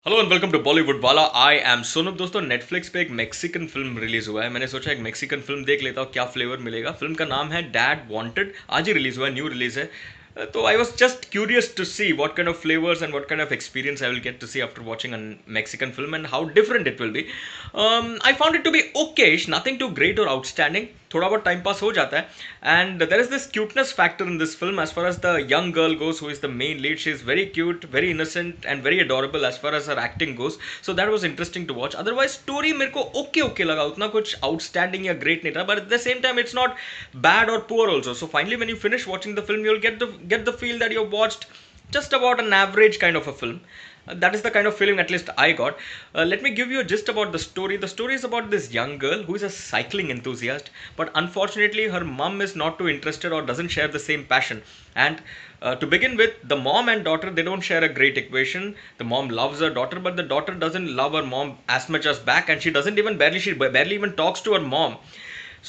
Hello and welcome to Bollywood वाला। I am Sonu. दोस्तों, Netflix पे एक मैक्सिकन फिल्म रिलीज हुआ है। मैंने सोचा एक मैक्सिकन फिल्म देख लेता हूँ, क्या फ्लेवर मिलेगा। फिल्म का नाम है डैड वांटेड। आज ही रिलीज हुआ है, न्यू रिलीज है। तो I was just curious to see what kind of flavors and what kind of experience I will get to see after watching a Mexican film and how different it will be. I found it to be okayish, nothing too great or outstanding. थोड़ा बहुत time pass हो जाता है and there is this cuteness factor in this film as far as the young girl goes who is the main lead. She is very cute, very innocent and very adorable as far as her acting goes. So that was interesting to watch. Otherwise story मेरे को okay okay लगा, उतना कुछ outstanding या great नहीं था, but at the same time it's not bad or poor also. So finally when you finish watching the film, you'll get the feel that you've watched just about an average kind of a film. That is the kind of feeling at least I got. Let me give you a gist about the story. The story is about this young girl who is a cycling enthusiast, but unfortunately her mom is not too interested or doesn't share the same passion. And to begin with, the mom and daughter, they don't share a great equation. The mom loves her daughter, but the daughter doesn't love her mom as much as back, and she barely even talks to her mom.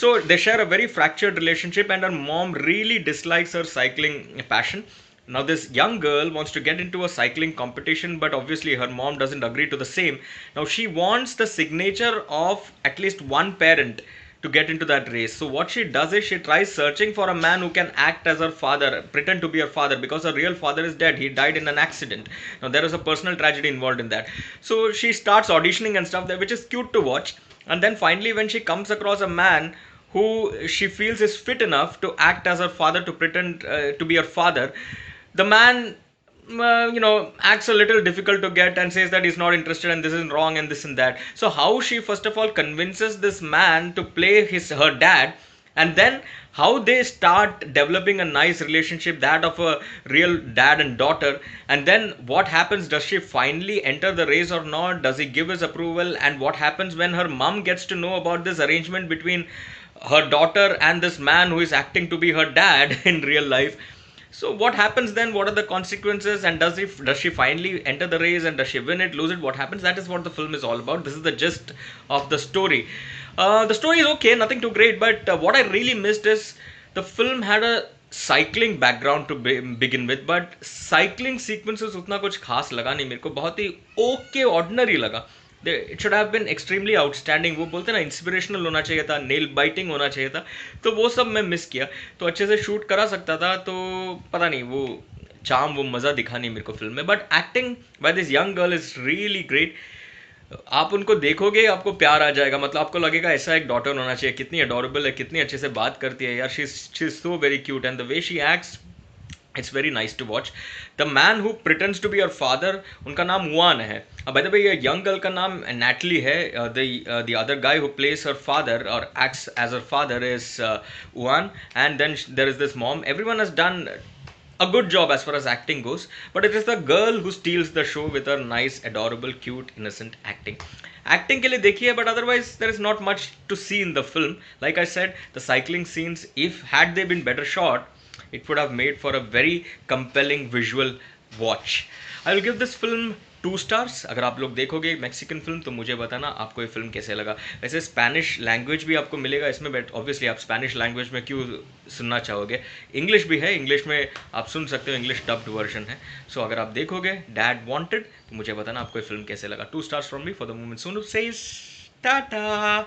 So they share a very fractured relationship, and her mom really dislikes her cycling passion. Now, this young girl wants to get into a cycling competition, but obviously her mom doesn't agree to the same. Now, she wants the signature of at least one parent to get into that race. So, what she does is she tries searching for a man who can act as her father, pretend to be her father, because her real father is dead. He died in an accident. Now, there is a personal tragedy involved in that. So, she starts auditioning and stuff there, which is cute to watch. And then finally, when she comes across a man who she feels is fit enough to act as her father, to pretend to be her father, the man acts a little difficult to get and says that he's not interested and this is wrong and this and that. So how she first of all convinces this man to play her dad, and then how they start developing a nice relationship, that of a real dad and daughter. And then what happens, does she finally enter the race or not, does he give his approval, and what happens when her mom gets to know about this arrangement between her daughter and this man who is acting to be her dad in real life. So what happens then? What are the consequences? And does she finally enter the race? And does she win it, lose it? What happens? That is what the film is all about. This is the gist of the story. The story is okay, nothing too great. But what I really missed is the film had a cycling background to begin with, but cycling sequences उतना कुछ खास लगा नहीं मेरे को. बहुत ही okay ordinary लगा. It should have been extremely outstanding. वो बोलते हैं ना, इंस्पिरेशनल होना चाहिए था, नेल बाइटिंग होना चाहिए था. तो वो सब मैं मिस किया. तो अच्छे से शूट करा सकता था, तो पता नहीं वो चाम, वो मज़ा दिखा नहीं मेरे को फिल्म में. But acting by this young girl is really great. आप उनको देखोगे, आपको प्यार आ जाएगा. मतलब आपको लगेगा ऐसा एक डॉटर होना चाहिए. कितनी अडोरेबल है, कितनी अच्छे से बात करती है यार. She is so very cute and the way she acts, it's very nice to watch. The man who pretends to be your father, उनका नाम हुआन है. बाय द वे, ये यंग गर्ल का नाम नैटली है. The other guy who plays her father or acts as her father is Juan. And then there is this mom. Everyone has done a good job as far as acting goes, but it is the girl who steals the show with her nice, adorable, cute, innocent acting. Acting के लिए देखिए, but otherwise there is not much to see in the film. Like I said, the cycling scenes, if had they been better shot, it would have made for a very compelling visual watch. I will give this film 2 stars. अगर आप लोग देखोगे Mexican film तो मुझे बताना आपको ये film कैसे लगा. वैसे स्पेनिश लैंग्वेज भी आपको मिलेगा इसमें, बट ऑब्वियसली आप स्पेनिश लैंग्वेज में क्यों सुनना चाहोगे. इंग्लिश भी है, इंग्लिश में आप सुन सकते हो, इंग्लिश डब्ड वर्जन है. सो अगर आप देखोगे डैड वांटेड तो मुझे बताना आपको ये फिल्म कैसे लगा. 2 stars from me. For the moment, Sonu says Tata.